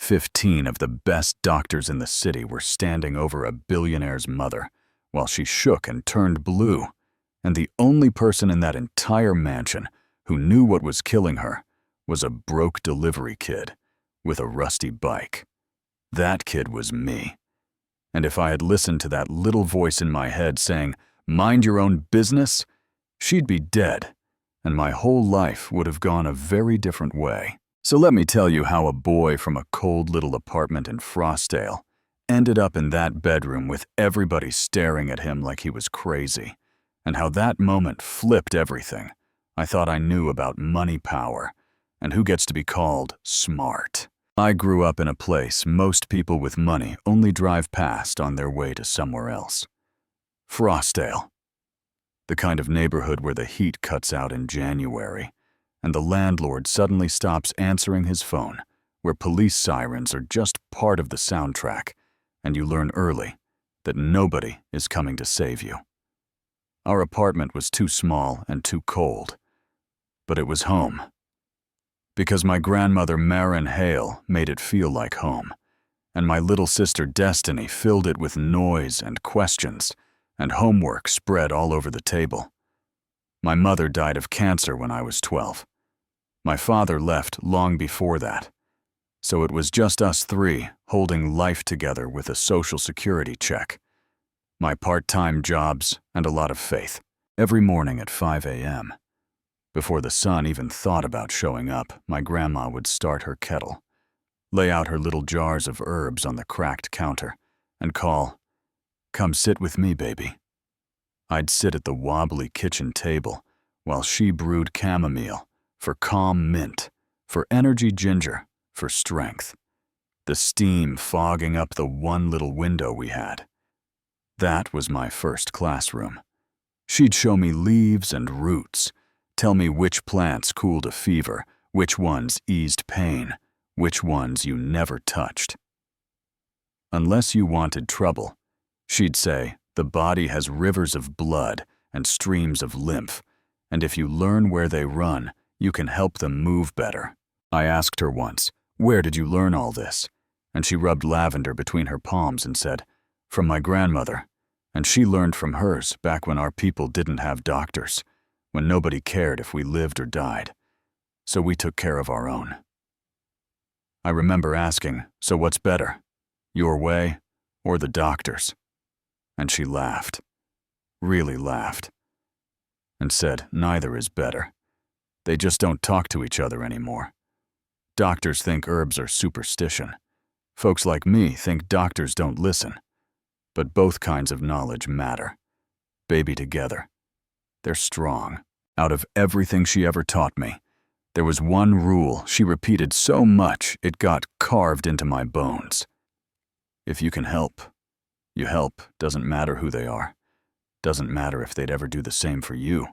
15 of the best doctors in the city were standing over a billionaire's mother while she shook and turned blue, and the only person in that entire mansion who knew what was killing her was a broke delivery kid with a rusty bike. That kid was me. And if I had listened to that little voice in my head saying, "Mind your own business," she'd be dead, and my whole life would have gone a very different way. So let me tell you how a boy from a cold little apartment in Frostdale ended up in that bedroom with everybody staring at him like he was crazy, and how that moment flipped everything I thought I knew about money power and who gets to be called smart. I grew up in a place most people with money only drive past on their way to somewhere else. Frostdale. The kind of neighborhood where the heat cuts out in January, and the landlord suddenly stops answering his phone, where police sirens are just part of the soundtrack, and you learn early that nobody is coming to save you. Our apartment was too small and too cold, but it was home. Because my grandmother Marin Hale made it feel like home, and my little sister Destiny filled it with noise and questions, and homework spread all over the table. My mother died of cancer when I was 12. My father left long before that, so it was just us three holding life together with a social security check, my part-time jobs, and a lot of faith. Every morning at 5 a.m., before the sun even thought about showing up, my grandma would start her kettle, lay out her little jars of herbs on the cracked counter, and call, "Come sit with me, baby." I'd sit at the wobbly kitchen table while she brewed chamomile for calm mint, for energy ginger, for strength, the steam fogging up the one little window we had. That was my first classroom. She'd show me leaves and roots, tell me which plants cooled a fever, which ones eased pain, which ones you never touched. Unless you wanted trouble, she'd say, the body has rivers of blood and streams of lymph, and if you learn where they run, you can help them move better. I asked her once, "Where did you learn all this?" And she rubbed lavender between her palms and said, "From my grandmother, and she learned from hers back when our people didn't have doctors, when nobody cared if we lived or died, so we took care of our own." I remember asking, "So what's better, your way or the doctor's?" And she laughed, really laughed, and said, "Neither is better. They just don't talk to each other anymore. Doctors think herbs are superstition. Folks like me think doctors don't listen. But both kinds of knowledge matter. Baby together. They're strong." Out of everything she ever taught me, there was one rule she repeated so much it got carved into my bones. If you can help, you help. Doesn't matter who they are. Doesn't matter if they'd ever do the same for you.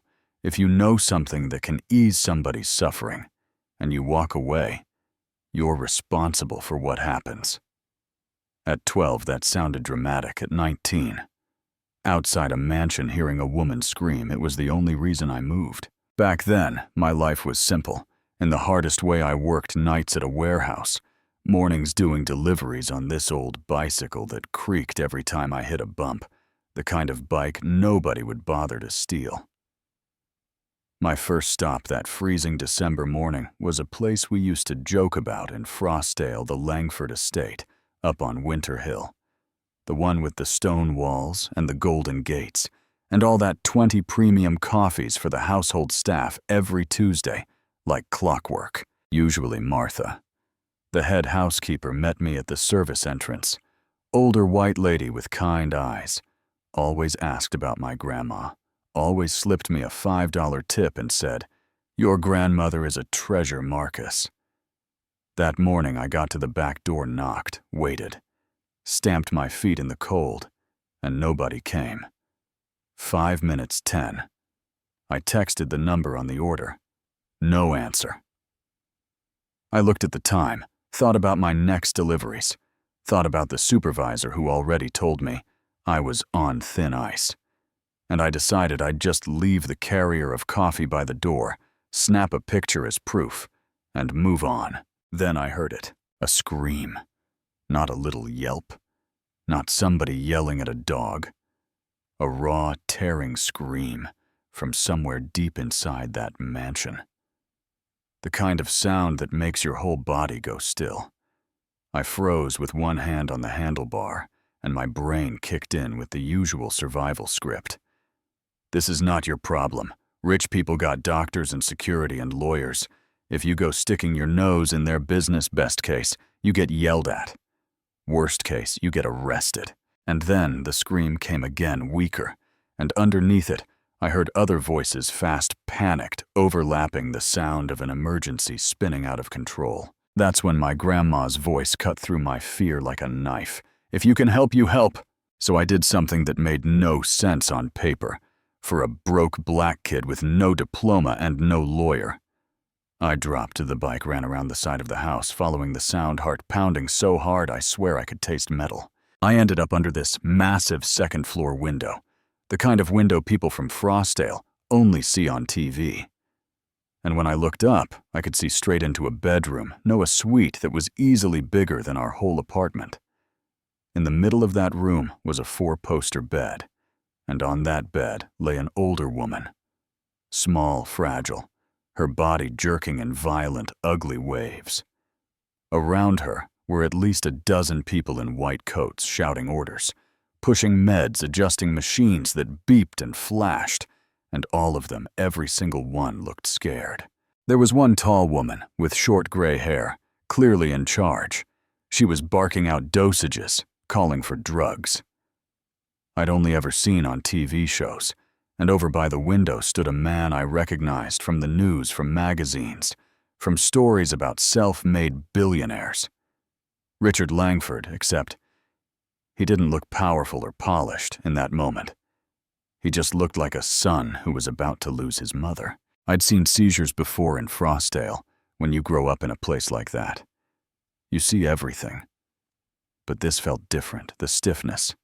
If you know something that can ease somebody's suffering, and you walk away, you're responsible for what happens. At 12, that sounded dramatic. At 19, outside a mansion hearing a woman scream, it was the only reason I moved. Back then, my life was simple. In the hardest way, I worked nights at a warehouse, mornings doing deliveries on this old bicycle that creaked every time I hit a bump, the kind of bike nobody would bother to steal. My first stop that freezing December morning was a place we used to joke about in Frostdale, the Langford Estate, up on Winter Hill. The one with the stone walls and the golden gates, and all that 20 premium coffees for the household staff every Tuesday, like clockwork. Usually Martha, the head housekeeper, met me at the service entrance. Older white lady with kind eyes. Always asked about my grandma. Always slipped me a $5 tip and said, "Your grandmother is a treasure, Marcus." That morning I got to the back door, knocked, waited, stamped my feet in the cold, and nobody came. 5 minutes 10. I texted the number on the order. No answer. I looked at the time, thought about my next deliveries, thought about the supervisor who already told me I was on thin ice. And I decided I'd just leave the carrier of coffee by the door, snap a picture as proof, and move on. Then I heard it. A scream. Not a little yelp. Not somebody yelling at a dog. A raw, tearing scream from somewhere deep inside that mansion. The kind of sound that makes your whole body go still. I froze with one hand on the handlebar, and my brain kicked in with the usual survival script. This is not your problem. Rich people got doctors and security and lawyers. If you go sticking your nose in their business, best case, you get yelled at. Worst case, you get arrested. And then the scream came again, weaker, and underneath it, I heard other voices, fast, panicked, overlapping the sound of an emergency spinning out of control. That's when my grandma's voice cut through my fear like a knife. If you can help, you help. So I did something that made no sense on paper. For a broke black kid with no diploma and no lawyer. I dropped to the bike, ran around the side of the house, following the sound, heart pounding so hard I swear I could taste metal. I ended up under this massive second-floor window. The kind of window people from Frostdale only see on TV. And when I looked up, I could see straight into a bedroom, no, a suite that was easily bigger than our whole apartment. In the middle of that room was a 4-poster bed, and on that bed lay an older woman. Small, fragile, her body jerking in violent, ugly waves. Around her were at least a dozen people in white coats shouting orders, pushing meds, adjusting machines that beeped and flashed, and all of them, every single one, looked scared. There was one tall woman with short gray hair, clearly in charge. She was barking out dosages, calling for drugs. I'd only ever seen on TV shows, and over by the window stood a man I recognized from the news, from magazines, from stories about self-made billionaires. Richard Langford, except he didn't look powerful or polished in that moment. He just looked like a son who was about to lose his mother. I'd seen seizures before in Frostdale, when you grow up in a place like that. You see everything. But this felt different, the stiffness.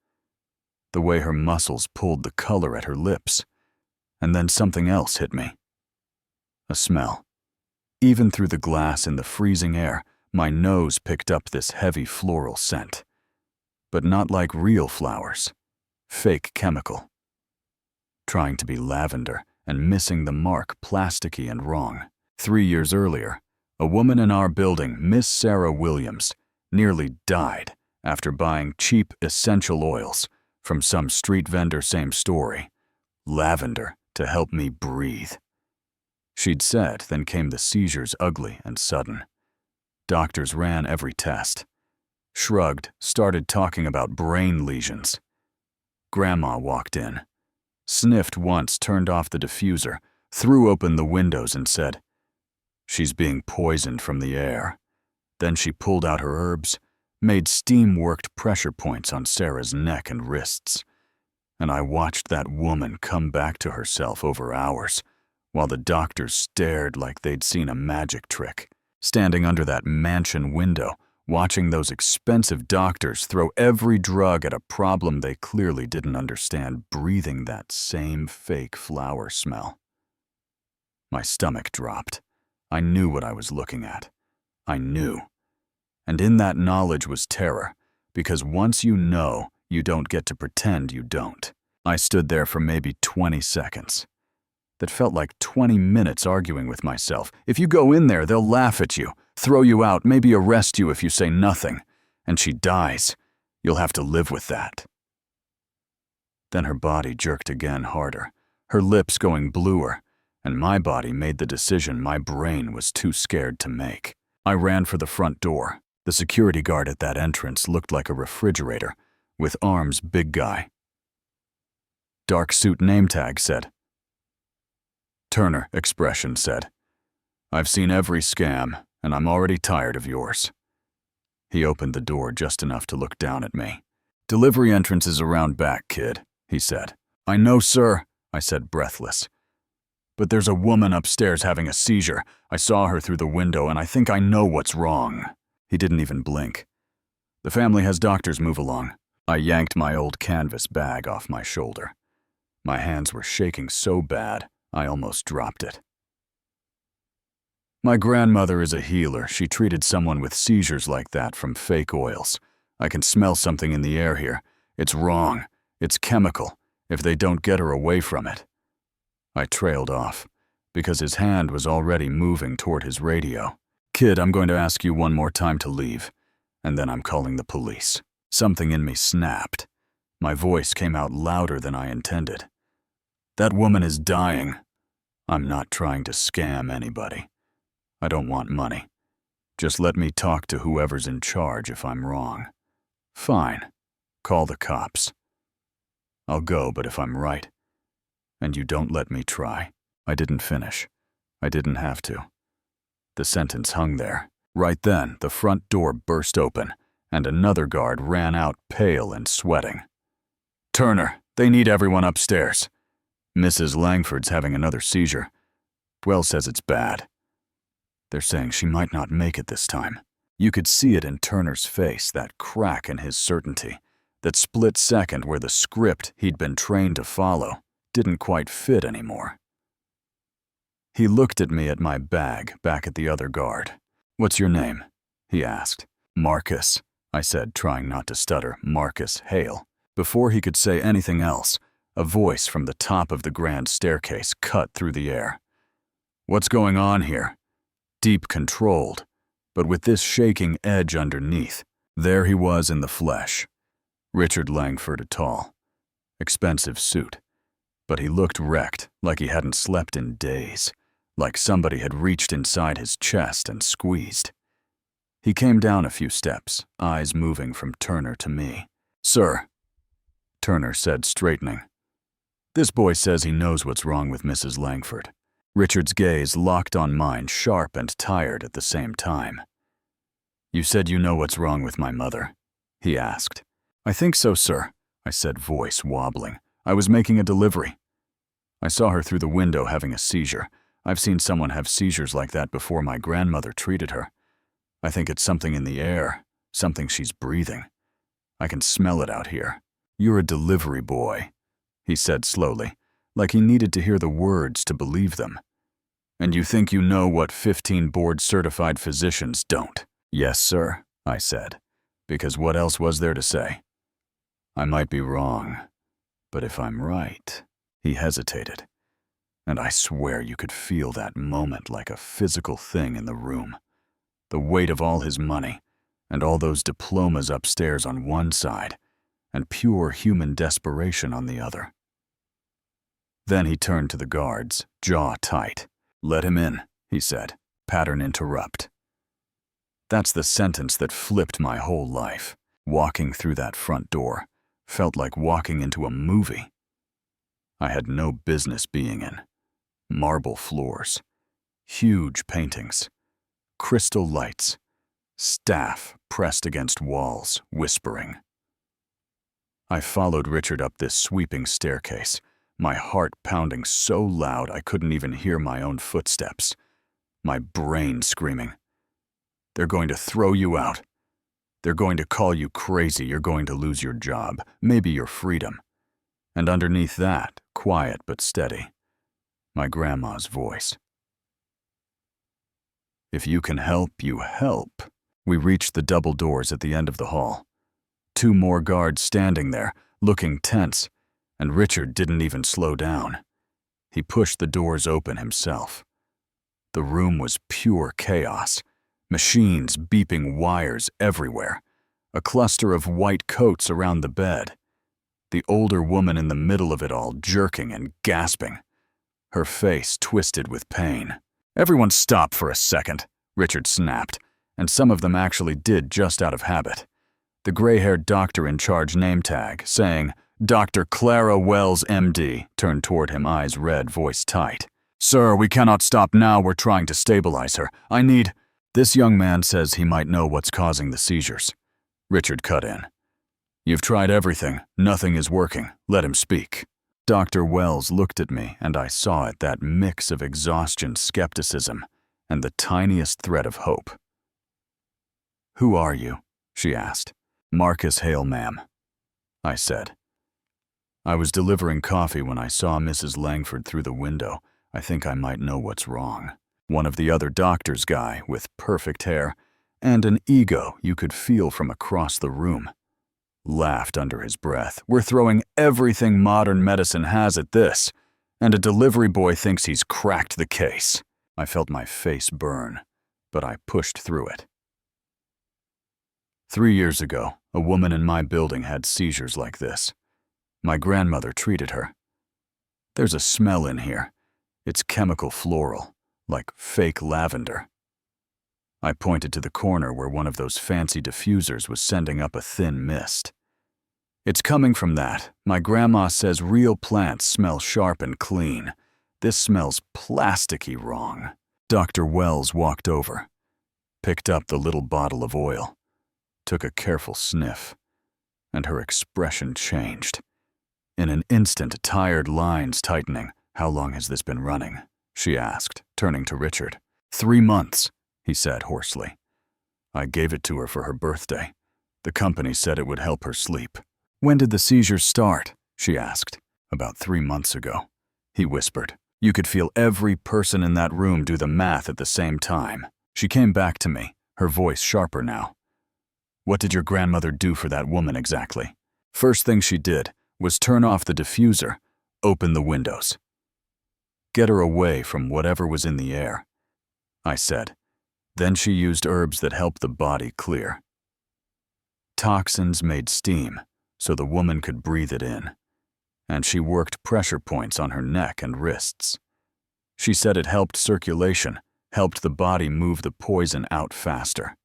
The way her muscles pulled the color at her lips. And then something else hit me. A smell. Even through the glass in the freezing air, my nose picked up this heavy floral scent. But not like real flowers. Fake chemical. Trying to be lavender and missing the mark, plasticky and wrong. 3 years earlier, a woman in our building, Miss Sarah Williams, nearly died after buying cheap essential oils from some street vendor, same story. Lavender to help me breathe. She'd said, then came the seizures, ugly and sudden. Doctors ran every test. Shrugged, started talking about brain lesions. Grandma walked in. Sniffed once, turned off the diffuser, threw open the windows and said, "She's being poisoned from the air." Then she pulled out her herbs, made steam-worked pressure points on Sarah's neck and wrists. And I watched that woman come back to herself over hours, while the doctors stared like they'd seen a magic trick, standing under that mansion window, watching those expensive doctors throw every drug at a problem they clearly didn't understand, breathing that same fake flower smell. My stomach dropped. I knew what I was looking at. I knew. And in that knowledge was terror, because once you know, you don't get to pretend you don't. I stood there for maybe 20 seconds. That felt like 20 minutes arguing with myself. If you go in there, they'll laugh at you, throw you out, maybe arrest you if you say nothing. And she dies. You'll have to live with that. Then her body jerked again harder, her lips going bluer, and my body made the decision my brain was too scared to make. I ran for the front door. The security guard at that entrance looked like a refrigerator, with arms big guy. Dark suit name tag said. Turner expression said, "I've seen every scam, and I'm already tired of yours." He opened the door just enough to look down at me. "Delivery entrance is around back, kid," he said. "I know, sir," I said, breathless. "But there's a woman upstairs having a seizure. I saw her through the window, and I think I know what's wrong." He didn't even blink. "The family has doctors, move along." I yanked my old canvas bag off my shoulder. My hands were shaking so bad, I almost dropped it. My grandmother is a healer. She treated someone with seizures like that from fake oils. I can smell something in the air here. It's wrong. It's chemical, if they don't get her away from it. I trailed off, because his hand was already moving toward his radio. Kid, I'm going to ask you one more time to leave, and then I'm calling the police. Something in me snapped. My voice came out louder than I intended. That woman is dying. I'm not trying to scam anybody. I don't want money. Just let me talk to whoever's in charge if I'm wrong. Fine. Call the cops. I'll go, but if I'm right, and you don't let me try. I didn't finish. I didn't have to. The sentence hung there. Right then, the front door burst open, and another guard ran out pale and sweating. Turner, they need everyone upstairs. Mrs. Langford's having another seizure. Wells says it's bad. They're saying she might not make it this time. You could see it in Turner's face, that crack in his certainty, that split second where the script he'd been trained to follow didn't quite fit anymore. He looked at me at my bag back at the other guard. What's your name? He asked. Marcus, I said, trying not to stutter. Marcus Hale. Before he could say anything else, a voice from the top of the grand staircase cut through the air. What's going on here? Deep controlled, but with this shaking edge underneath. There he was in the flesh. Richard Langford, a tall, expensive suit. But he looked wrecked, like he hadn't slept in days, like somebody had reached inside his chest and squeezed. He came down a few steps, eyes moving from Turner to me. Sir, Turner said, straightening. This boy says he knows what's wrong with Mrs. Langford. Richard's gaze locked on mine, sharp and tired at the same time. You said you know what's wrong with my mother? He asked. I think so, sir, I said, voice wobbling. I was making a delivery. I saw her through the window having a seizure. I've seen someone have seizures like that before my grandmother treated her. I think it's something in the air, something she's breathing. I can smell it out here. You're a delivery boy, he said slowly, like he needed to hear the words to believe them. And you think you know what 15 board-certified physicians don't? Yes, sir, I said, because what else was there to say? I might be wrong, but if I'm right, he hesitated. And I swear you could feel that moment like a physical thing in the room. The weight of all his money, and all those diplomas upstairs on one side, and pure human desperation on the other. Then he turned to the guards, jaw tight. Let him in, he said. Pattern interrupt. That's the sentence that flipped my whole life. Walking through that front door felt like walking into a movie I had no business being in. Marble floors, huge paintings, crystal lights, staff pressed against walls, whispering. I followed Richard up this sweeping staircase, my heart pounding so loud I couldn't even hear my own footsteps, my brain screaming. They're going to throw you out. They're going to call you crazy. You're going to lose your job, maybe your freedom. And underneath that, quiet but steady, my grandma's voice. If you can help, you help. We reached the double doors at the end of the hall. 2 more guards standing there, looking tense, and Richard didn't even slow down. He pushed the doors open himself. The room was pure chaos, machines beeping wires everywhere, a cluster of white coats around the bed. The older woman in the middle of it all jerking and gasping, her face twisted with pain. Everyone stop for a second, Richard snapped, and some of them actually did just out of habit. The gray-haired doctor in charge name tag, saying, Dr. Clara Wells, M.D., turned toward him, eyes red, voice tight. Sir, we cannot stop now. We're trying to stabilize her. I need... This young man says he might know what's causing the seizures. Richard cut in. You've tried everything. Nothing is working. Let him speak. Dr. Wells looked at me, and I saw it, that mix of exhaustion, skepticism, and the tiniest thread of hope. Who are you? She asked. Marcus Hale, ma'am, I said. I was delivering coffee when I saw Mrs. Langford through the window. I think I might know what's wrong. One of the other doctor's guy with perfect hair and an ego you could feel from across the room. Laughed under his breath. "We're throwing everything modern medicine has at this, and a delivery boy thinks he's cracked the case." I felt my face burn, but I pushed through it. 3 years ago, a woman in my building had seizures like this. My grandmother treated her. "There's a smell in here. It's chemical floral, like fake lavender." I pointed to the corner where one of those fancy diffusers was sending up a thin mist. "It's coming from that. My grandma says real plants smell sharp and clean. This smells plasticky wrong." Dr. Wells walked over, picked up the little bottle of oil, took a careful sniff, and her expression changed. In an instant, tired lines tightening. "How long has this been running?" she asked, turning to Richard. 3 months, he said hoarsely. "I gave it to her for her birthday. The company said it would help her sleep." "When did the seizures start?" she asked. "About 3 months ago," he whispered. "You could feel every person in that room do the math at the same time." She came back to me, her voice sharper now. "What did your grandmother do for that woman exactly?" "First thing she did was turn off the diffuser, open the windows. Get her away from whatever was in the air," I said. "Then she used herbs that help the body clear. Toxins made steam, so the woman could breathe it in. And she worked pressure points on her neck and wrists. She said it helped circulation, helped the body move the poison out faster.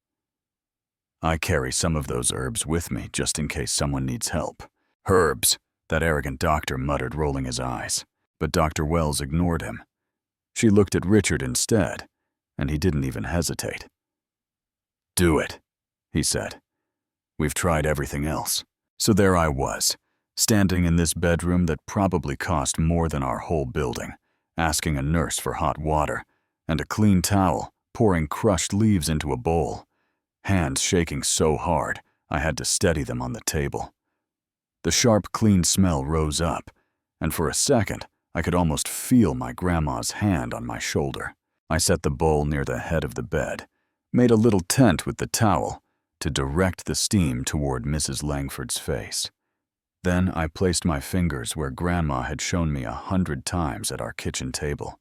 I carry some of those herbs with me just in case someone needs help." "Herbs," that arrogant doctor muttered, rolling his eyes. But Dr. Wells ignored him. She looked at Richard instead, and he didn't even hesitate. "Do it," he said. "We've tried everything else." So there I was, standing in this bedroom that probably cost more than our whole building, asking a nurse for hot water and a clean towel, pouring crushed leaves into a bowl, hands shaking so hard I had to steady them on the table. The sharp, clean smell rose up, and for a second, I could almost feel my grandma's hand on my shoulder. I set the bowl near the head of the bed, made a little tent with the towel to direct the steam toward Mrs. Langford's face. Then I placed my fingers where Grandma had shown me 100 times at our kitchen table,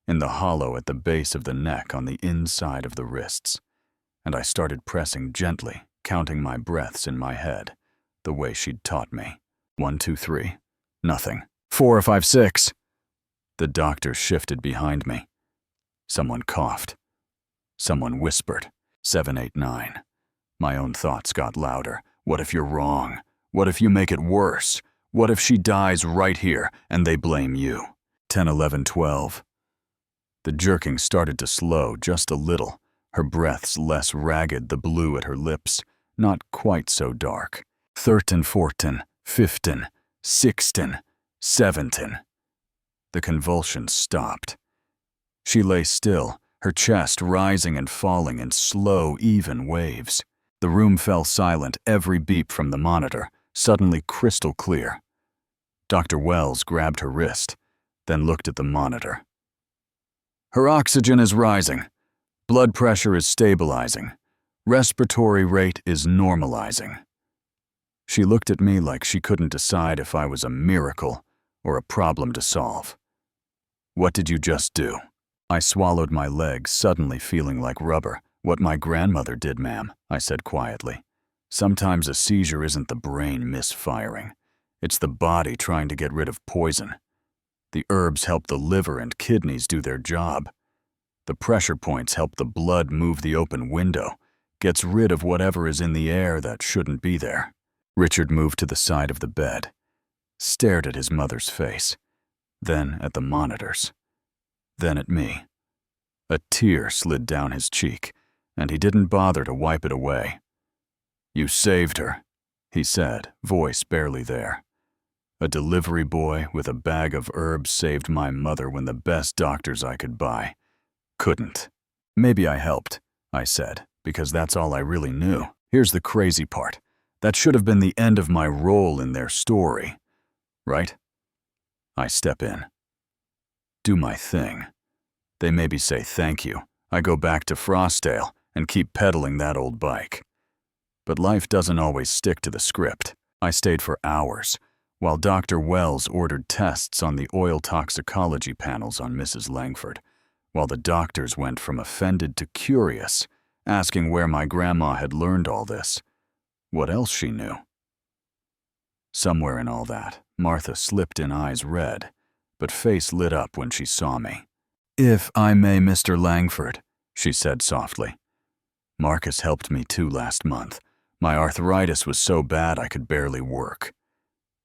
in the hollow at the base of the neck on the inside of the wrists, and I started pressing gently, counting my breaths in my head, the way she'd taught me. 1, 2, 3. Nothing. 4, 5, 6. The doctor shifted behind me. Someone coughed. Someone whispered. 7, 8, 9. My own thoughts got louder. What if you're wrong? What if you make it worse? What if she dies right here and they blame you? 10, 11, 12. The jerking started to slow just a little, her breaths less ragged, the blue at her lips not quite so dark. 13, 14, 15, 16, 17. The convulsions stopped. She lay still, her chest rising and falling in slow, even waves. The room fell silent, every beep from the monitor, suddenly crystal clear. Dr. Wells grabbed her wrist, then looked at the monitor. "Her oxygen is rising. Blood pressure is stabilizing. Respiratory rate is normalizing." She looked at me like she couldn't decide if I was a miracle or a problem to solve. "What did you just do?" I swallowed my legs, suddenly feeling like rubber. "What my grandmother did, ma'am," I said quietly. "Sometimes a seizure isn't the brain misfiring. It's the body trying to get rid of poison. The herbs help the liver and kidneys do their job. The pressure points help the blood move the open window, gets rid of whatever is in the air that shouldn't be there." Richard moved to the side of the bed, stared at his mother's face, then at the monitors, then at me. A tear slid down his cheek, and he didn't bother to wipe it away. "You saved her," he said, voice barely there. "A delivery boy with a bag of herbs saved my mother when the best doctors I could buy couldn't." "Maybe I helped," I said, because that's all I really knew. Here's the crazy part. That should have been the end of my role in their story, right? I step in. Do my thing. They maybe say thank you. I go back to Frostdale and keep pedaling that old bike. But life doesn't always stick to the script. I stayed for hours, while Dr. Wells ordered tests on the oil toxicology panels on Mrs. Langford, while the doctors went from offended to curious, asking where my grandma had learned all this, what else she knew. Somewhere in all that, Martha slipped in eyes red, but face lit up when she saw me. "If I may, Mr. Langford," she said softly. "Marcus helped me too last month. My arthritis was so bad I could barely work.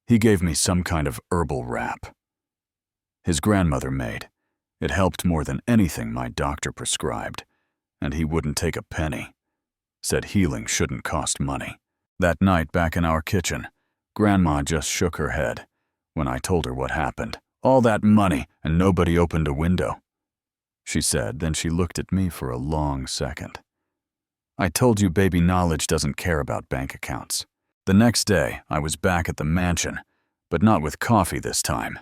He gave me some kind of herbal wrap his grandmother made. It helped more than anything my doctor prescribed, and he wouldn't take a penny. Said healing shouldn't cost money." That night back in our kitchen, Grandma just shook her head when I told her what happened. "All that money and nobody opened a window," she said, then she looked at me for a long second. "I told you baby knowledge doesn't care about bank accounts." The next day, I was back at the mansion, but not with coffee this time.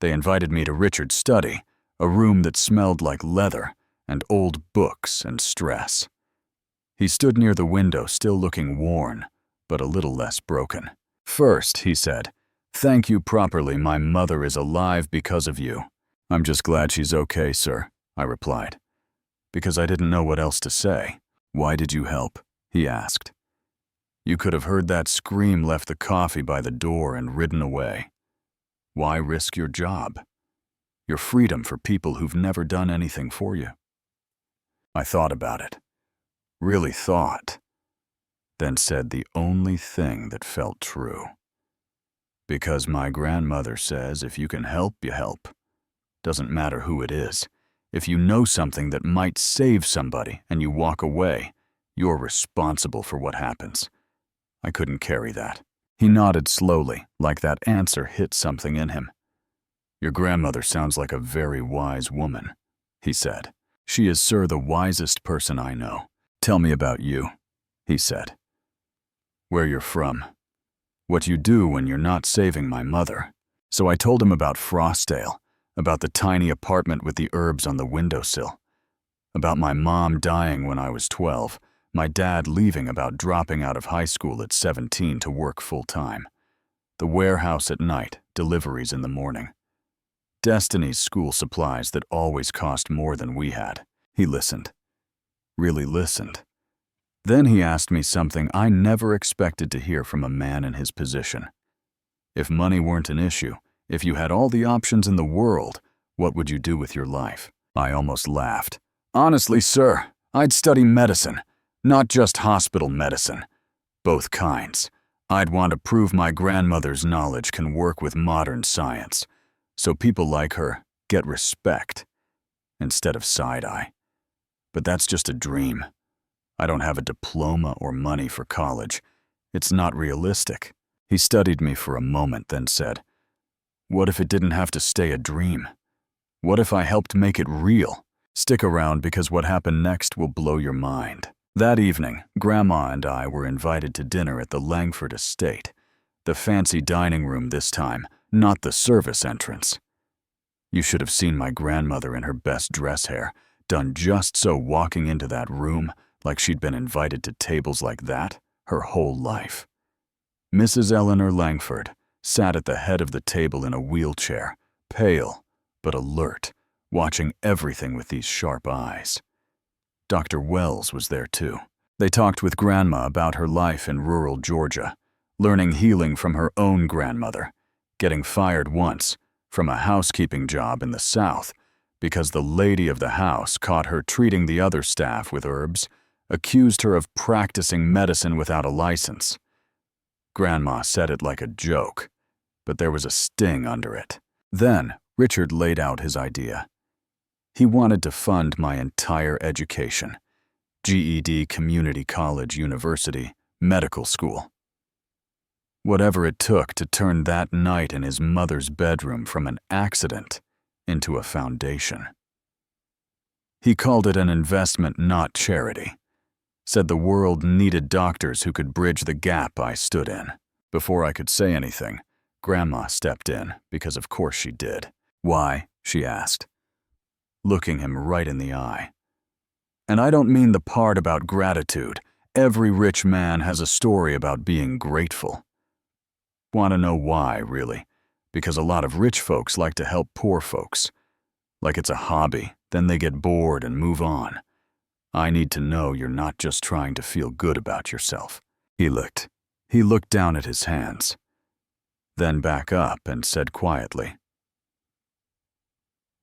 They invited me to Richard's study, a room that smelled like leather and old books and stress. He stood near the window, still looking worn, but a little less broken. "First," he said, "thank you properly. My mother is alive because of you." "I'm just glad she's okay, sir," I replied, because I didn't know what else to say. "Why did you help?" he asked. "You could have heard that scream, left the coffee by the door, and ridden away. Why risk your job? Your freedom for people who've never done anything for you?" I thought about it. Really thought. Then said the only thing that felt true. Because my grandmother says if you can help, you help. Doesn't matter who it is. If you know something that might save somebody and you walk away, you're responsible for what happens. I couldn't carry that. He nodded slowly, like that answer hit something in him. "Your grandmother sounds like a very wise woman," he said. "She is, sir, the wisest person I know." "Tell me about you," he said. "Where you're from. What you do when you're not saving my mother." So I told him about Frostdale, about the tiny apartment with the herbs on the windowsill, about my mom dying when I was 12, my dad leaving about dropping out of high school at 17 to work full-time, the warehouse at night, deliveries in the morning, Destiny's school supplies that always cost more than we had. He listened. Really listened. Then he asked me something I never expected to hear from a man in his position. If money weren't an issue, if you had all the options in the world, what would you do with your life? I almost laughed. "Honestly, sir, I'd study medicine, not just hospital medicine. Both kinds. I'd want to prove my grandmother's knowledge can work with modern science, so people like her get respect instead of side-eye. But that's just a dream. I don't have a diploma or money for college. It's not realistic." He studied me for a moment, then said, "What if it didn't have to stay a dream? What if I helped make it real? Stick around because what happened next will blow your mind." That evening, Grandma and I were invited to dinner at the Langford estate, the fancy dining room this time, not the service entrance. You should have seen my grandmother in her best dress hair, done just so, walking into that room like she'd been invited to tables like that her whole life. Mrs. Eleanor Langford sat at the head of the table in a wheelchair, pale but alert, watching everything with these sharp eyes. Dr. Wells was there too. They talked with Grandma about her life in rural Georgia, learning healing from her own grandmother, getting fired once from a housekeeping job in the South because the lady of the house caught her treating the other staff with herbs, accused her of practicing medicine without a license. Grandma said it like a joke, but there was a sting under it. Then Richard laid out his idea. He wanted to fund my entire education: GED, community college, university, medical school. Whatever it took to turn that night in his mother's bedroom from an accident into a foundation. He called it an investment, not charity. Said the world needed doctors who could bridge the gap I stood in. Before I could say anything, Grandma stepped in, because of course she did. "Why?" she asked. looking him right in the eye. And I don't mean the part about gratitude. Every rich man has a story about being grateful. Want to know why, really? Because a lot of rich folks like to help poor folks. Like it's a hobby, then they get bored and move on. I need to know you're not just trying to feel good about yourself. He looked down at his hands, then back up and said quietly,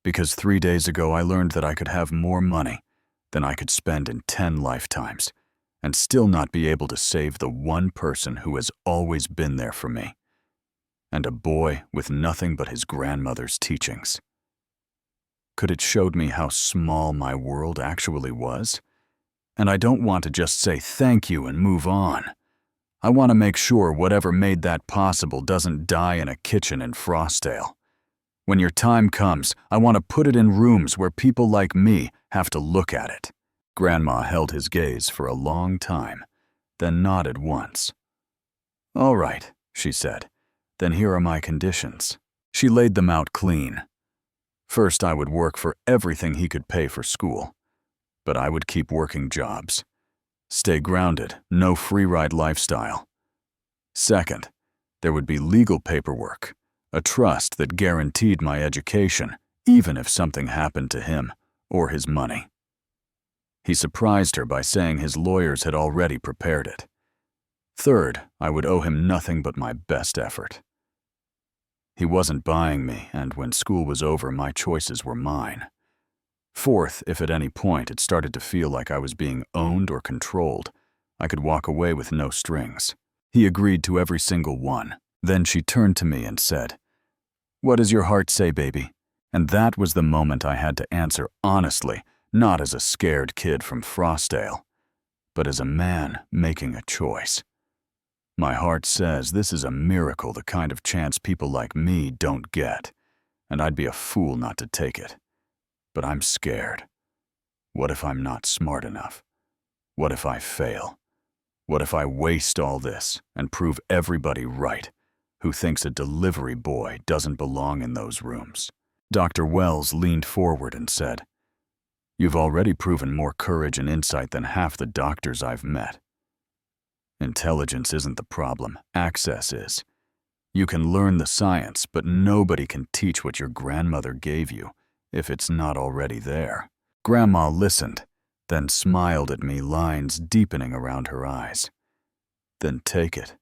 because 3 days ago I learned that I could have more money than I could spend in 10 lifetimes and still not be able to save the one person who has always been there for me, and a boy with nothing but his grandmother's teachings. Could it showed me how small my world actually was? And I don't want to just say thank you and move on. I want to make sure whatever made that possible doesn't die in a kitchen in Frostdale. When your time comes, I want to put it in rooms where people like me have to look at it. Grandma held his gaze for a long time, then nodded once. All right, she said. Then here are my conditions. She laid them out clean. First, I would work for everything he could pay for school, but I would keep working jobs. Stay grounded, no free-ride lifestyle. Second, there would be legal paperwork, a trust that guaranteed my education, even if something happened to him or his money. He surprised her by saying his lawyers had already prepared it. Third, I would owe him nothing but my best effort. He wasn't buying me, and when school was over, my choices were mine. Fourth, if at any point it started to feel like I was being owned or controlled, I could walk away with no strings. He agreed to every single one. Then she turned to me and said, "What does your heart say, baby?" And that was the moment I had to answer honestly, not as a scared kid from Frostdale, but as a man making a choice. My heart says this is a miracle, the kind of chance people like me don't get, and I'd be a fool not to take it. But I'm scared. What if I'm not smart enough? What if I fail? What if I waste all this and prove everybody right who thinks a delivery boy doesn't belong in those rooms? Dr. Wells leaned forward and said, "You've already proven more courage and insight than half the doctors I've met. Intelligence isn't the problem, access is. You can learn the science, but nobody can teach what your grandmother gave you if it's not already there." Grandma listened, then smiled at me, lines deepening around her eyes. "Then take it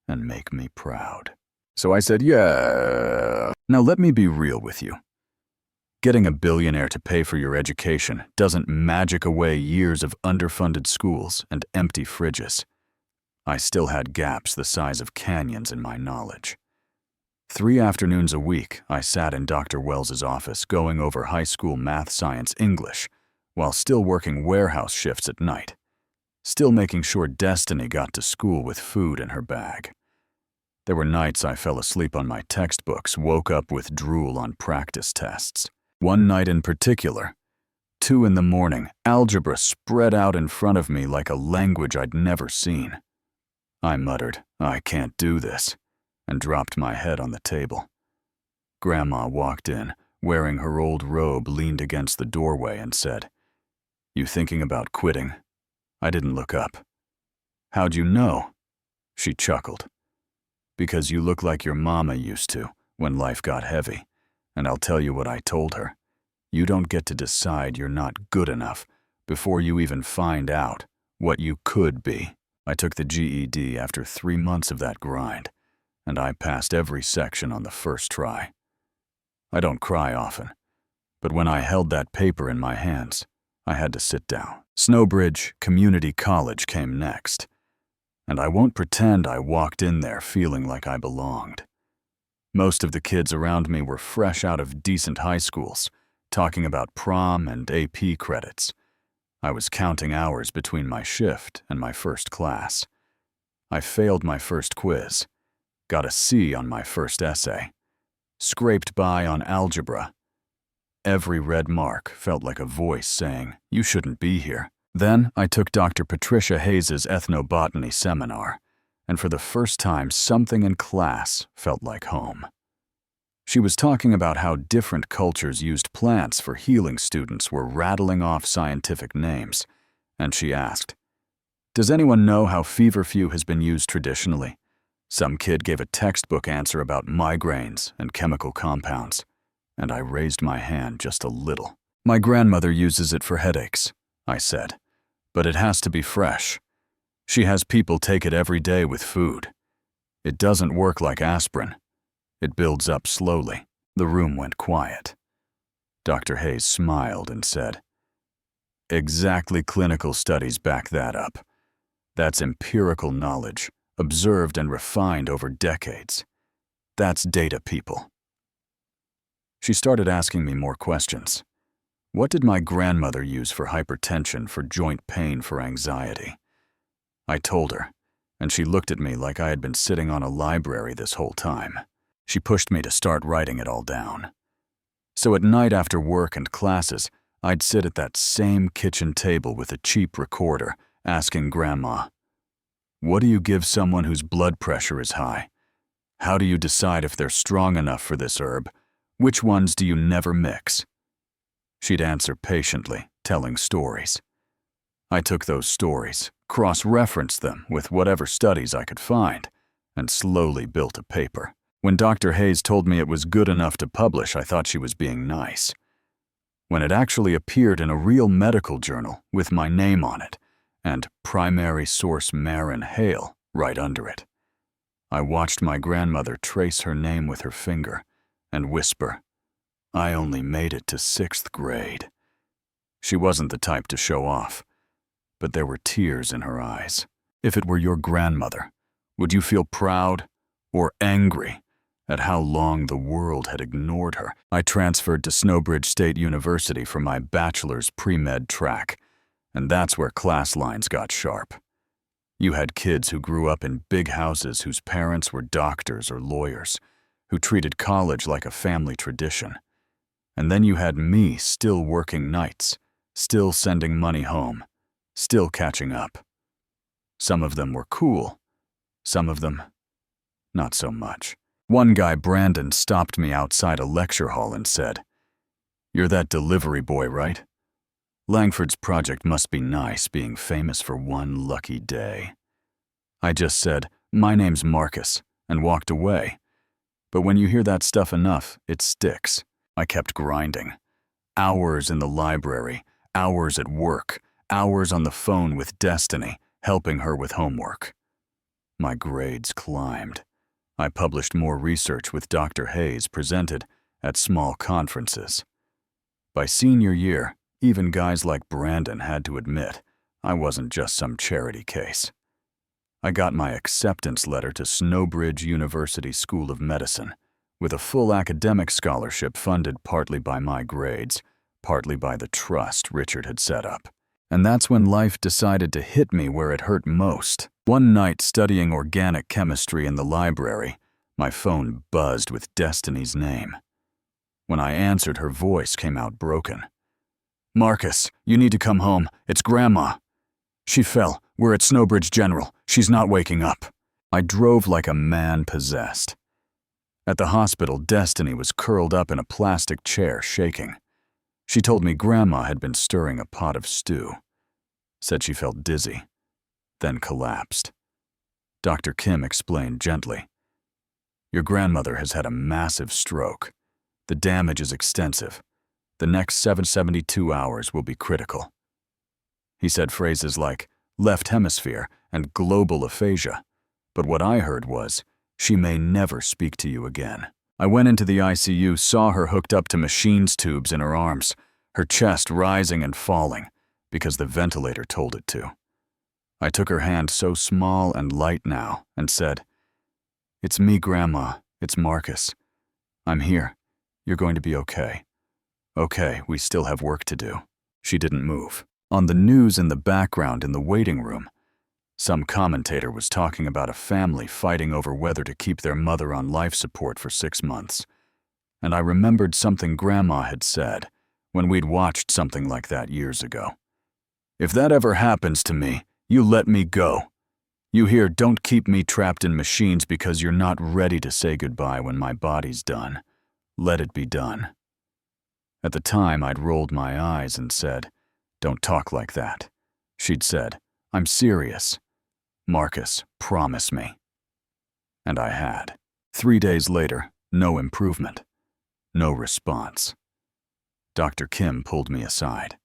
and make me proud." So I said, "Yeah." Now let me be real with you. Getting a billionaire to pay for your education doesn't magic away years of underfunded schools and empty fridges. I still had gaps the size of canyons in my knowledge. 3 afternoons a week, I sat in Dr. Wells's office going over high school math, science, English, while still working warehouse shifts at night, still making sure Destiny got to school with food in her bag. There were nights I fell asleep on my textbooks, woke up with drool on practice tests. One night in particular, 2 in the morning, algebra spread out in front of me like a language I'd never seen. I muttered, "I can't do this," and dropped my head on the table. Grandma walked in, wearing her old robe, leaned against the doorway and said, "You thinking about quitting?" I didn't look up. "How'd you know?" She chuckled. "Because you look like your mama used to when life got heavy, and I'll tell you what I told her. You don't get to decide you're not good enough before you even find out what you could be." I took the GED after 3 months of that grind, and I passed every section on the first try. I don't cry often, but when I held that paper in my hands, I had to sit down. Snowbridge Community College came next, and I won't pretend I walked in there feeling like I belonged. Most of the kids around me were fresh out of decent high schools, talking about prom and AP credits. I was counting hours between my shift and my first class. I failed my first quiz, got a C on my first essay, scraped by on algebra. Every red mark felt like a voice saying, "You shouldn't be here." Then I took Dr. Patricia Hayes's ethnobotany seminar, and for the first time something in class felt like home. She was talking about how different cultures used plants for healing. Students were rattling off scientific names, and she asked, "Does anyone know how feverfew has been used traditionally?" Some kid gave a textbook answer about migraines and chemical compounds, and I raised my hand just a little. "My grandmother uses it for headaches," I said, "but it has to be fresh. She has people take it every day with food. It doesn't work like aspirin. It builds up slowly." The room went quiet. Dr. Hayes smiled and said, "Exactly, clinical studies back that up. That's empirical knowledge, observed and refined over decades. That's data, people." She started asking me more questions. What did my grandmother use for hypertension, for joint pain, for anxiety? I told her, and she looked at me like I had been sitting on a library this whole time. She pushed me to start writing it all down. So at night after work and classes, I'd sit at that same kitchen table with a cheap recorder, asking Grandma, "What do you give someone whose blood pressure is high? How do you decide if they're strong enough for this herb? Which ones do you never mix?" She'd answer patiently, telling stories. I took those stories, cross-referenced them with whatever studies I could find, and slowly built a paper. When Dr. Hayes told me it was good enough to publish, I thought she was being nice. When it actually appeared in a real medical journal with my name on it, and primary source Marin Hale right under it, I watched my grandmother trace her name with her finger and whisper, "I only made it to 6th grade." She wasn't the type to show off, but there were tears in her eyes. If it were your grandmother, would you feel proud or angry at how long the world had ignored her? I transferred to Snowbridge State University for my bachelor's pre-med track, and that's where class lines got sharp. You had kids who grew up in big houses whose parents were doctors or lawyers, who treated college like a family tradition. And then you had me still working nights, still sending money home, still catching up. Some of them were cool, some of them, not so much. One guy, Brandon, stopped me outside a lecture hall and said, "You're that delivery boy, right? Langford's project must be nice, being famous for one lucky day." I just said, "My name's Marcus," and walked away. But when you hear that stuff enough, it sticks. I kept grinding. Hours in the library, hours at work, hours on the phone with Destiny, helping her with homework. My grades climbed. I published more research with Dr. Hayes, presented at small conferences. By senior year, even guys like Brandon had to admit I wasn't just some charity case. I got my acceptance letter to Snowbridge University School of Medicine, with a full academic scholarship funded partly by my grades, partly by the trust Richard had set up. And that's when life decided to hit me where it hurt most. One night, studying organic chemistry in the library, my phone buzzed with Destiny's name. When I answered, her voice came out broken. "Marcus, you need to come home. It's Grandma. She fell. We're at Snowbridge General. She's not waking up." I drove like a man possessed. At the hospital, Destiny was curled up in a plastic chair, shaking. She told me Grandma had been stirring a pot of stew. Said she felt dizzy, then collapsed. Dr. Kim explained gently, "Your grandmother has had a massive stroke. The damage is extensive. The next 72 hours will be critical." He said phrases like left hemisphere and global aphasia, but what I heard was, "She may never speak to you again." I went into the ICU, saw her hooked up to machines tubes in her arms, her chest rising and falling because the ventilator told it to. I took her hand, so small and light now, and said, "It's me, Grandma. It's Marcus. I'm here. You're going to be okay. Okay, we still have work to do." She didn't move. On the news in the background in the waiting room, some commentator was talking about a family fighting over whether to keep their mother on life support for 6 months. And I remembered something Grandma had said when we'd watched something like that years ago. "If that ever happens to me, you let me go. You hear, don't keep me trapped in machines because you're not ready to say goodbye when my body's done. Let it be done. At the time, I'd rolled my eyes and said, "Don't talk like that." She'd said, "I'm serious. Marcus, promise me." And I had. 3 days later, no improvement. No response. Dr. Kim pulled me aside.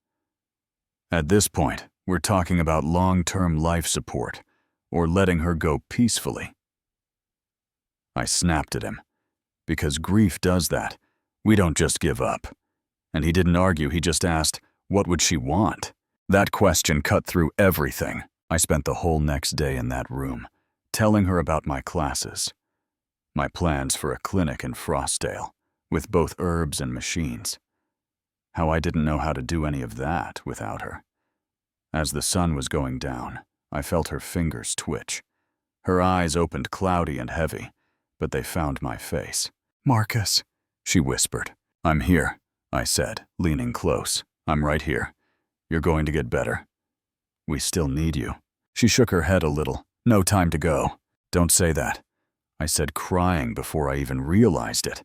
"At this point, we're talking about long-term life support, or letting her go peacefully." I snapped at him. Because grief does that. We don't just give up. And he didn't argue, he just asked, what would she want? That question cut through everything. I spent the whole next day in that room, telling her about my classes, my plans for a clinic in Frostdale, with both herbs and machines. How I didn't know how to do any of that without her. As the sun was going down, I felt her fingers twitch. Her eyes opened cloudy and heavy, but they found my face. "Marcus," she whispered. "I'm here," I said, leaning close. "I'm right here. You're going to get better. We still need you." She shook her head a little. "No time to go." "Don't say that," I said, crying before I even realized it.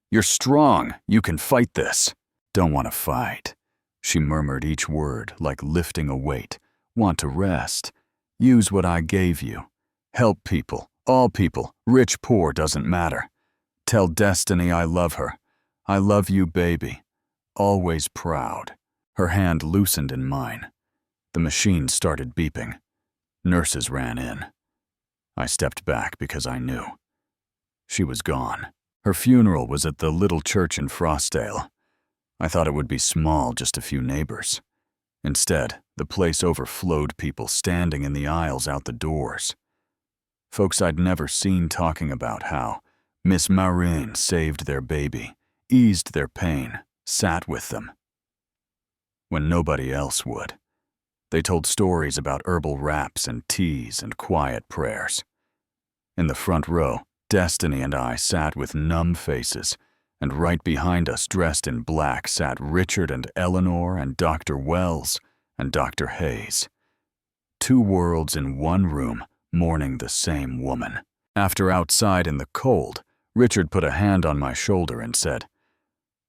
"You're strong. You can fight this." "Don't want to fight." She murmured each word like lifting a weight. "Want to rest. Use what I gave you. Help people, all people, rich, poor, doesn't matter. Tell Destiny I love her. I love you, baby. Always proud." Her hand loosened in mine. The machine started beeping. Nurses ran in. I stepped back because I knew. She was gone. Her funeral was at the little church in Frostdale. I thought it would be small, just a few neighbors. Instead, the place overflowed people standing in the aisles out the doors. Folks I'd never seen talking about how Miss Maureen saved their baby, eased their pain, sat with them when nobody else would. They told stories about herbal wraps and teas and quiet prayers. In the front row, Destiny and I sat with numb faces, and right behind us, dressed in black, sat Richard and Eleanor and Dr. Wells and Dr. Hayes. 2 worlds in one room, mourning the same woman. After outside in the cold, Richard put a hand on my shoulder and said,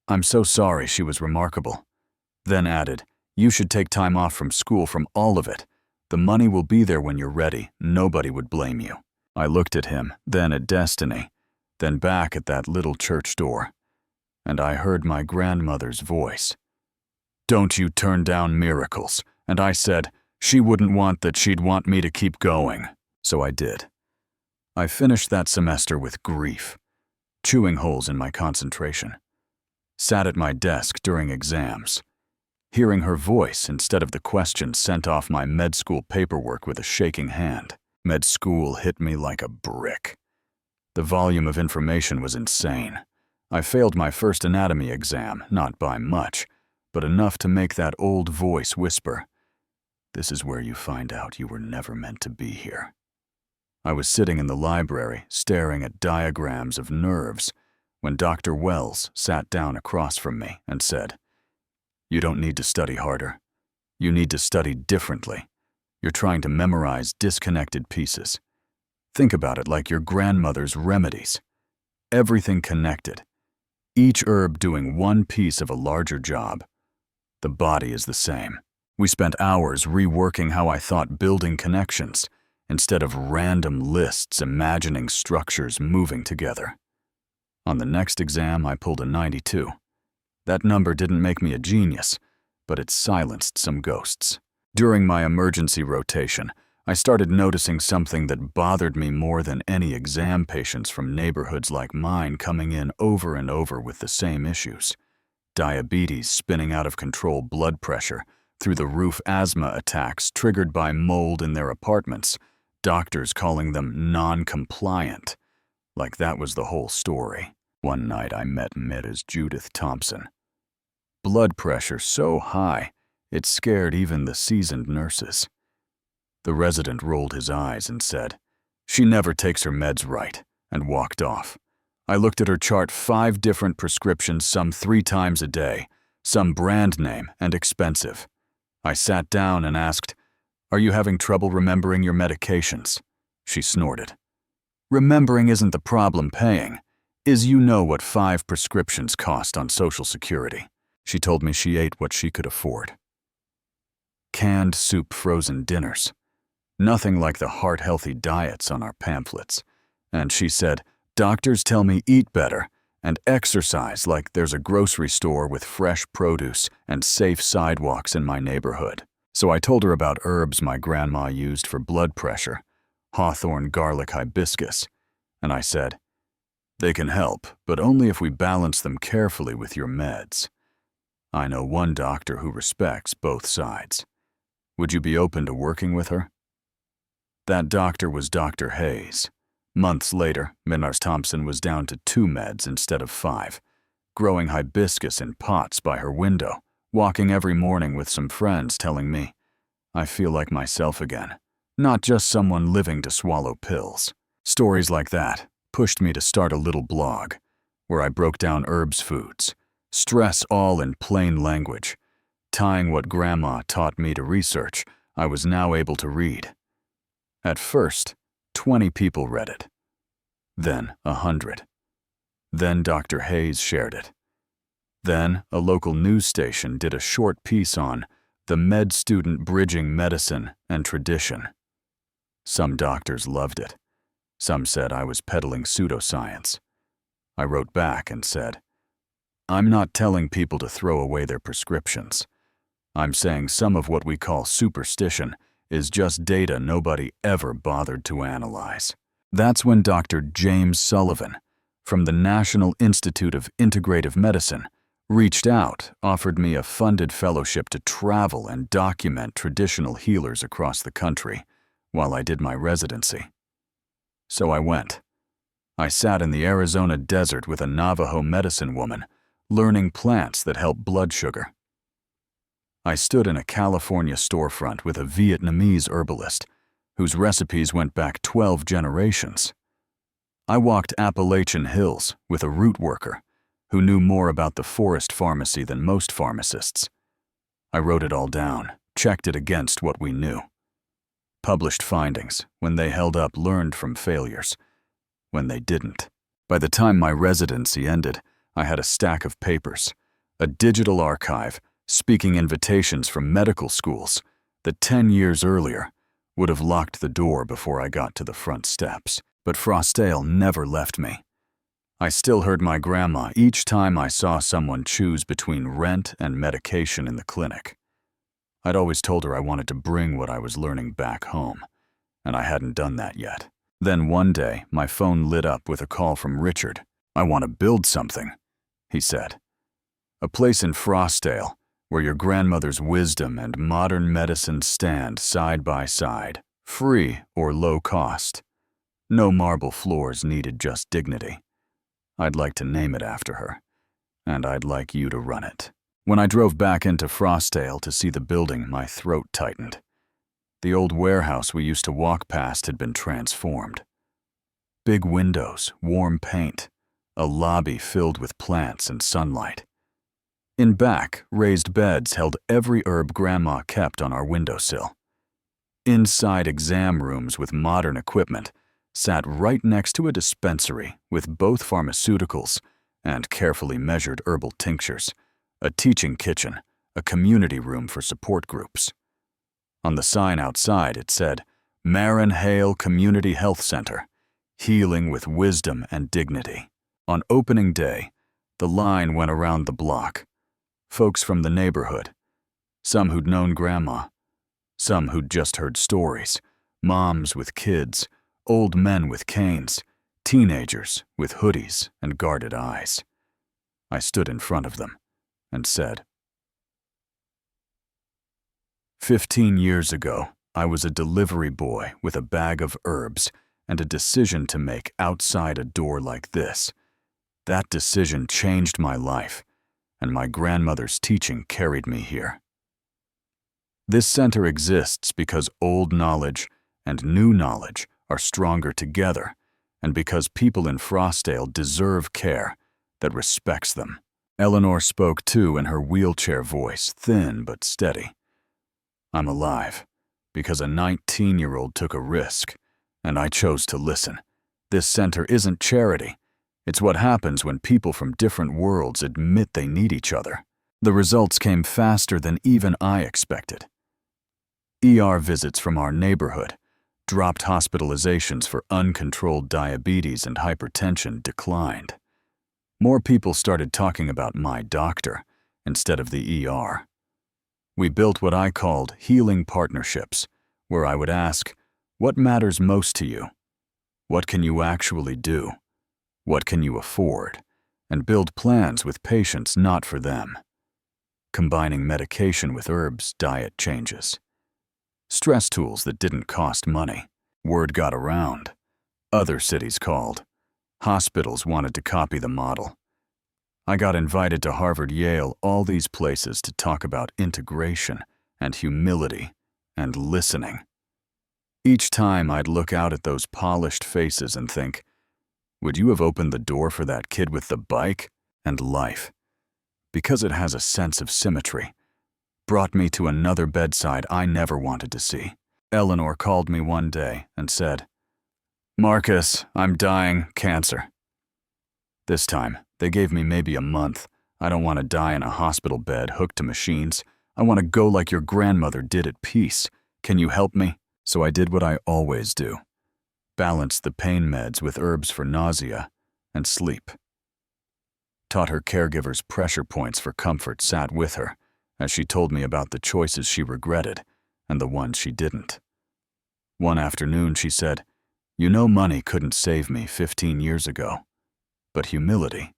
"I'm so sorry, she was remarkable." Then added, "You should take time off from school, from all of it. The money will be there when you're ready. Nobody would blame you." I looked at him, then at Destiny, then back at that little church door, and I heard my grandmother's voice. "Don't you turn down miracles." And I said, "She wouldn't want that, she'd want me to keep going." So I did. I finished that semester with grief, chewing holes in my concentration. Sat at my desk during exams. Hearing her voice instead of the questions, sent off my med school paperwork with a shaking hand. Med school hit me like a brick. The volume of information was insane. I failed my first anatomy exam, not by much, but enough to make that old voice whisper, "This is where you find out you were never meant to be here." I was sitting in the library, staring at diagrams of nerves, when Dr. Wells sat down across from me and said, "You don't need to study harder. You need to study differently. You're trying to memorize disconnected pieces. Think about it like your grandmother's remedies. Everything connected. Each herb doing one piece of a larger job. The body is the same." We spent hours reworking how I thought, building connections, instead of random lists imagining structures moving together. On the next exam, I pulled a 92. That number didn't make me a genius, but it silenced some ghosts. During my emergency rotation, I started noticing something that bothered me more than any exam patients from neighborhoods like mine coming in over and over with the same issues. Diabetes, spinning out of control blood pressure, through the roof asthma attacks triggered by mold in their apartments, doctors calling them non-compliant. Like that was the whole story. One night I met Mrs. Judith Thompson. Blood pressure so high, it scared even the seasoned nurses. The resident rolled his eyes and said, "She never takes her meds right," and walked off. I looked at her chart, 5 different prescriptions, some 3 times a day, some brand name and expensive. I sat down and asked, "Are you having trouble remembering your medications?" She snorted. "Remembering isn't the problem, paying. is you know what 5 prescriptions cost on Social Security. She told me she ate what she could afford. Canned soup, frozen dinners. Nothing like the heart-healthy diets on our pamphlets. And she said, doctors tell me eat better and exercise like there's a grocery store with fresh produce and safe sidewalks in my neighborhood. So I told her about herbs my grandma used for blood pressure, hawthorn, garlic, hibiscus, and I said, they can help, but only if we balance them carefully with your meds. I know one doctor who respects both sides. Would you be open to working with her? That doctor was Dr. Hayes. Months later, Minars Thompson was down to 2 meds instead of 5, growing hibiscus in pots by her window, walking every morning with some friends telling me, I feel like myself again, not just someone living to swallow pills. Stories like that pushed me to start a little blog where I broke down herbs foods, stress all in plain language. Tying what Grandma taught me to research, I was now able to read. At first, 20 people read it. Then 100. Then Dr. Hayes shared it. Then a local news station did a short piece on the med student bridging medicine and tradition. Some doctors loved it. Some said I was peddling pseudoscience. I wrote back and said, I'm not telling people to throw away their prescriptions. I'm saying some of what we call superstition is just data nobody ever bothered to analyze. That's when Dr. James Sullivan, from the National Institute of Integrative Medicine, reached out, offered me a funded fellowship to travel and document traditional healers across the country while I did my residency. So I went. I sat in the Arizona desert with a Navajo medicine woman, learning plants that help blood sugar. I stood in a California storefront with a Vietnamese herbalist whose recipes went back 12 generations. I walked Appalachian Hills with a root worker who knew more about the forest pharmacy than most pharmacists. I wrote it all down, checked it against what we knew. Published findings, when they held up, learned from failures. When they didn't. By the time my residency ended, I had a stack of papers, a digital archive, speaking invitations from medical schools that 10 years earlier would have locked the door before I got to the front steps. But Frostale never left me. I still heard my grandma each time I saw someone choose between rent and medication in the clinic. I'd always told her I wanted to bring what I was learning back home, and I hadn't done that yet. Then one day, my phone lit up with a call from Richard. I want to build something, he said. A place in Frostale where your grandmother's wisdom and modern medicine stand side by side, free or low cost. No marble floors needed, just dignity. I'd like to name it after her, and I'd like you to run it. When I drove back into Frostale to see the building, my throat tightened. The old warehouse we used to walk past had been transformed. Big windows, warm paint, a lobby filled with plants and sunlight. In back, raised beds held every herb Grandma kept on our windowsill. Inside, exam rooms with modern equipment sat right next to a dispensary with both pharmaceuticals and carefully measured herbal tinctures, a teaching kitchen, a community room for support groups. On the sign outside it said, Marin Hale Community Health Center, healing with wisdom and dignity. On opening day, the line went around the block. Folks from the neighborhood, some who'd known Grandma, some who'd just heard stories, moms with kids, old men with canes, teenagers with hoodies and guarded eyes. I stood in front of them and said, 15 years ago, I was a delivery boy with a bag of herbs and a decision to make outside a door like this. That decision changed my life, and my grandmother's teaching carried me here. This center exists because old knowledge and new knowledge are stronger together, and because people in Frostale deserve care that respects them. Eleanor spoke too in her wheelchair voice, thin but steady. I'm alive because a 19-year-old took a risk, and I chose to listen. This center isn't charity. It's what happens when people from different worlds admit they need each other. The results came faster than even I expected. ER visits from our neighborhood, dropped hospitalizations for uncontrolled diabetes and hypertension declined. More people started talking about my doctor instead of the ER. We built what I called healing partnerships, where I would ask, what matters most to you? What can you actually do? What can you afford? And build plans with patients not for them. Combining medication with herbs, diet changes. Stress tools that didn't cost money. Word got around. Other cities called. Hospitals wanted to copy the model. I got invited to Harvard, Yale, all these places to talk about integration and humility and listening. Each time I'd look out at those polished faces and think, would you have opened the door for that kid with the bike? And life, because it has a sense of symmetry, brought me to another bedside I never wanted to see. Eleanor called me one day and said, "Marcus, I'm dying, cancer." This time, they gave me maybe a month. I don't want to die in a hospital bed hooked to machines. I want to go like your grandmother did at peace. Can you help me? So I did what I always do. Balanced the pain meds with herbs for nausea and sleep. Taught her caregivers pressure points for comfort, sat with her as she told me about the choices she regretted and the ones she didn't. One afternoon she said, "You know money couldn't save me 15 years ago, but humility."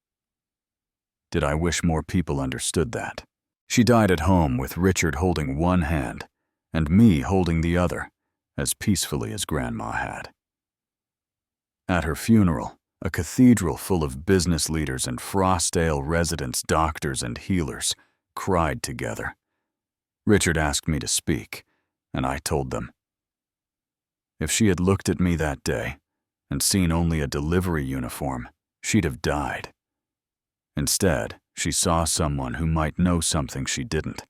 Did I wish more people understood that? She died at home with Richard holding one hand and me holding the other, as peacefully as Grandma had. At her funeral, a cathedral full of business leaders and Frostdale residents, doctors and healers, cried together. Richard asked me to speak, and I told them. If she had looked at me that day and seen only a delivery uniform, she'd have died. Instead, she saw someone who might know something she didn't,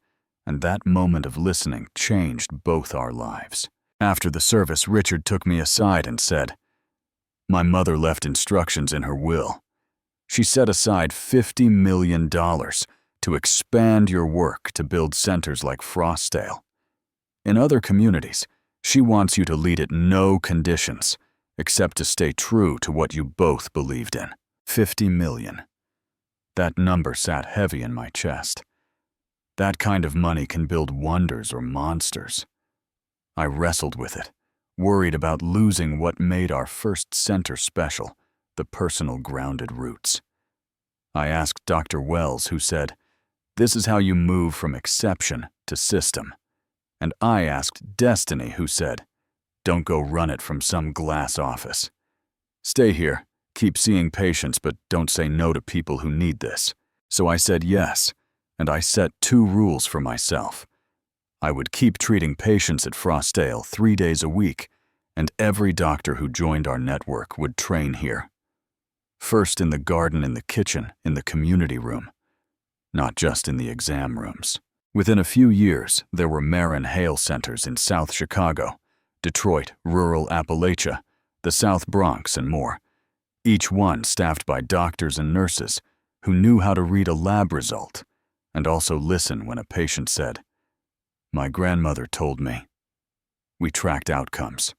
and that moment of listening changed both our lives. After the service, Richard took me aside and said, "My mother left instructions in her will. She set aside $50 million to expand your work to build centers like Frostdale. In other communities, she wants you to lead at no conditions, except to stay true to what you both believed in. 50 million. That number sat heavy in my chest. That kind of money can build wonders or monsters. I wrestled with it, worried about losing what made our first center special, the personal grounded roots. I asked Dr. Wells, who said, "This is how you move from exception to system." And I asked Destiny, who said, "Don't go run it from some glass office. Stay here, keep seeing patients, but don't say no to people who need this." So I said yes, and I set 2 rules for myself. I would keep treating patients at Frostdale 3 days a week, and every doctor who joined our network would train here. First in the garden, in the kitchen, in the community room, not just in the exam rooms. Within a few years, there were Marin Hale centers in South Chicago, Detroit, rural Appalachia, the South Bronx, and more, each one staffed by doctors and nurses who knew how to read a lab result and also listen when a patient said, "My grandmother told me." We tracked outcomes,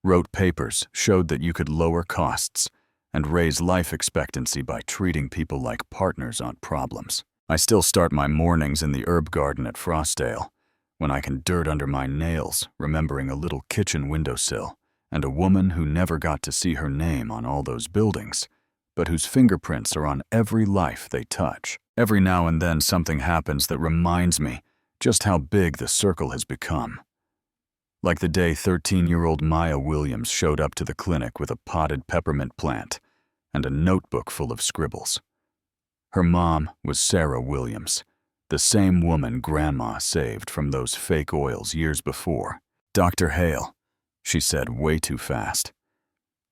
wrote papers, showed that you could lower costs and raise life expectancy by treating people like partners on problems. I still start my mornings in the herb garden at Frostdale, when I can dirt under my nails, remembering a little kitchen windowsill and a woman who never got to see her name on all those buildings, but whose fingerprints are on every life they touch. Every now and then something happens that reminds me just how big the circle has become. Like the day 13-year-old Maya Williams showed up to the clinic with a potted peppermint plant and a notebook full of scribbles. Her mom was Sarah Williams, the same woman Grandma saved from those fake oils years before. "Dr. Hale," she said way too fast.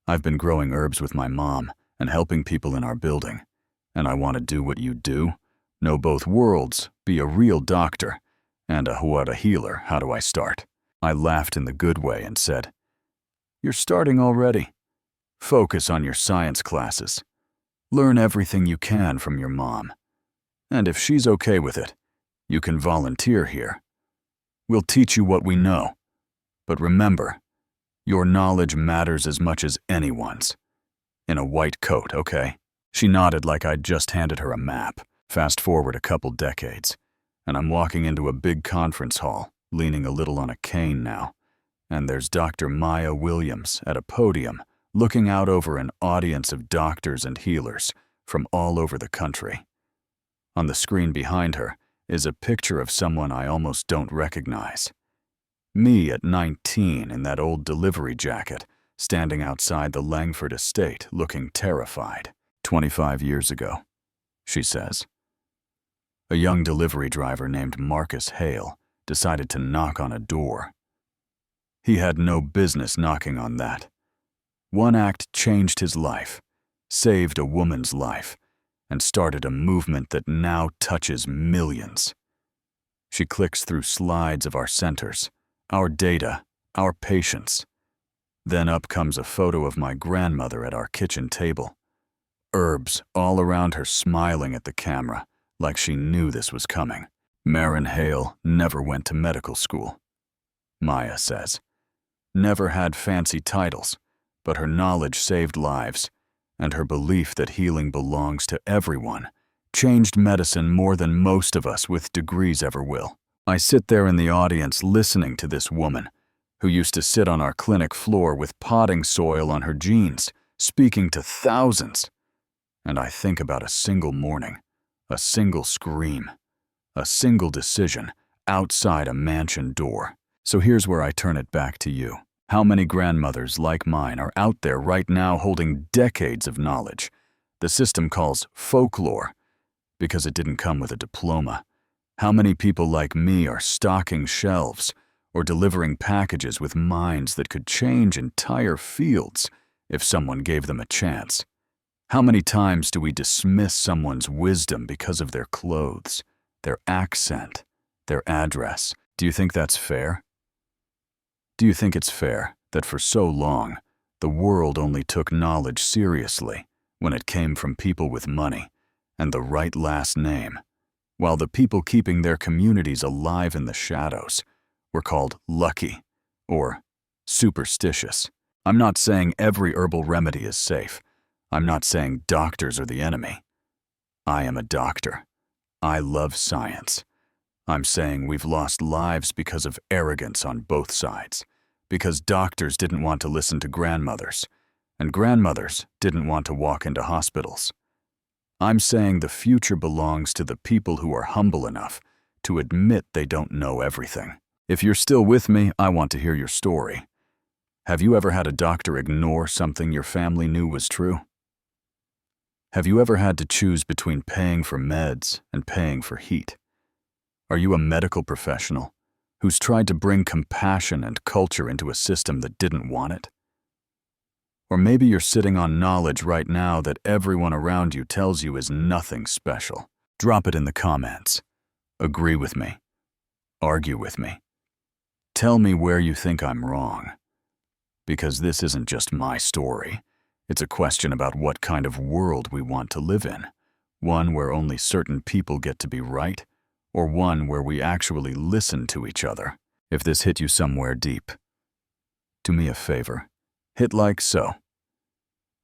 "I've been growing herbs with my mom and helping people in our building, and I want to do what you do, know both worlds, be a real doctor, and a Huara healer. How do I start?" I laughed in the good way and said, "You're starting already. Focus on your science classes. Learn everything you can from your mom. And if she's okay with it, you can volunteer here. We'll teach you what we know. But remember, your knowledge matters as much as anyone's. In a white coat, okay? She nodded like I'd just handed her a map. Fast forward a couple decades, and I'm walking into a big conference hall, leaning a little on a cane now. And there's Dr. Maya Williams at a podium, looking out over an audience of doctors and healers from all over the country. On the screen behind her is a picture of someone I almost don't recognize. Me at 19 in that old delivery jacket, standing outside the Langford estate looking terrified. 25 years ago, she says. A young delivery driver named Marcus Hale decided to knock on a door. He had no business knocking on that. One act changed his life, saved a woman's life, and started a movement that now touches millions. She clicks through slides of our centers, our data, our patients. Then up comes a photo of my grandmother at our kitchen table. Herbs all around her smiling at the camera, like she knew this was coming. Marin Hale never went to medical school, Maya says. Never had fancy titles, but her knowledge saved lives, and her belief that healing belongs to everyone changed medicine more than most of us with degrees ever will. I sit there in the audience listening to this woman, who used to sit on our clinic floor with potting soil on her jeans, speaking to thousands. And I think about a single morning, a single scream, a single decision outside a mansion door. So here's where I turn it back to you. How many grandmothers like mine are out there right now holding decades of knowledge the system calls folklore because it didn't come with a diploma? How many people like me are stocking shelves or delivering packages with minds that could change entire fields if someone gave them a chance? How many times do we dismiss someone's wisdom because of their clothes, their accent, their address? Do you think that's fair? Do you think it's fair that for so long, the world only took knowledge seriously when it came from people with money and the right last name, while the people keeping their communities alive in the shadows were called lucky or superstitious? I'm not saying every herbal remedy is safe. I'm not saying doctors are the enemy. I am a doctor. I love science. I'm saying we've lost lives because of arrogance on both sides, because doctors didn't want to listen to grandmothers, and grandmothers didn't want to walk into hospitals. I'm saying the future belongs to the people who are humble enough to admit they don't know everything. If you're still with me, I want to hear your story. Have you ever had a doctor ignore something your family knew was true? Have you ever had to choose between paying for meds and paying for heat? Are you a medical professional who's tried to bring compassion and culture into a system that didn't want it? Or maybe you're sitting on knowledge right now that everyone around you tells you is nothing special. Drop it in the comments. Agree with me. Argue with me. Tell me where you think I'm wrong. Because this isn't just my story. It's a question about what kind of world we want to live in. One where only certain people get to be right, or one where we actually listen to each other. If this hit you somewhere deep, do me a favor. Hit like so.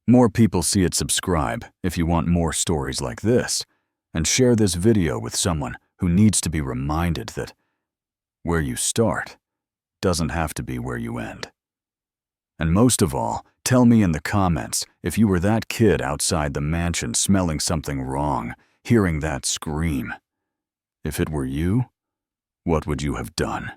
More people see it, subscribe if you want more stories like this, and share this video with someone who needs to be reminded that where you start doesn't have to be where you end. And most of all, tell me in the comments if you were that kid outside the mansion smelling something wrong, hearing that scream. If it were you, what would you have done?